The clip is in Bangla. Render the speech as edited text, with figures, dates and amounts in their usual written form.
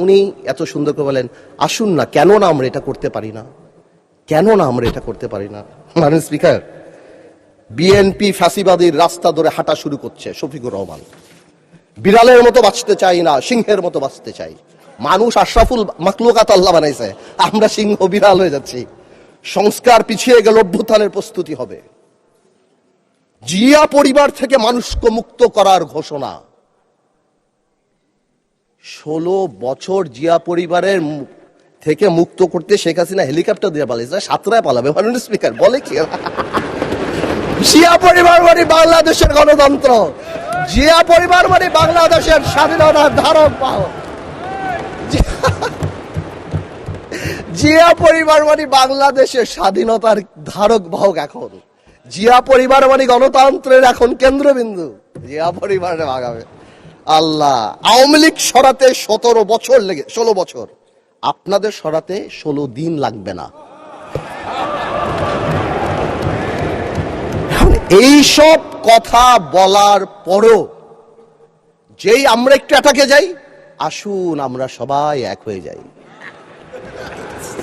উনি এত সুন্দর করে বলেন, আসুন না, কেন না আমরা এটা করতে পারি না, কেন না আমরা এটা করতে পারি না। মাননীয় স্পিকার, বিএনপি ফ্যাসিবাদীর রাস্তা ধরে হাঁটা শুরু করছে শফিকুর রহমান। বিড়ালের মতো বাঁচতে চাই না, সিংহের মতো বাঁচতে চাই। মানুষ আশরাফুল মাখলুকাত আল্লাহ বানাইছে, আমরা সিংহ বিড়াল হয়ে যাচ্ছি। সংস্কার পিছিয়ে গেল, অভ্যুত্থানের প্রস্তুতি হবে। জিয়া পরিবার থেকে মানুষকে মুক্ত করার ঘোষণা। 16 বছর জিয়া পরিবারের থেকে মুক্ত করতে শেখ হাসিনা হেলিকপ্টার দিয়ে পালিয়েছে, সাতরায় পালাবে। মাননীয় স্পিকার বলে কি, জিয়া পরিবার মানে বাংলাদেশের গণতন্ত্র, জিয়া পরিবার মানে বাংলাদেশের স্বাধীনতার ধারক বাহক, জিয়া পরিবার মানে বাংলাদেশের স্বাধীনতার ধারক বাহক। এখন জিয়া পরিবার মানে গণতন্ত্রের এখন কেন্দ্রবিন্দু। জিয়া পরিবারে ভাগাবে আল্লাহ। আওয়ামী লীগ সরাতে 16 বছর, আপনাদের সরাতে 16 দিন লাগবে না। এইসব কথা বলার পরও যেই আমরা একটু অ্যাটাকে যাই, আসুন আমরা সবাই এক হয়ে যাই।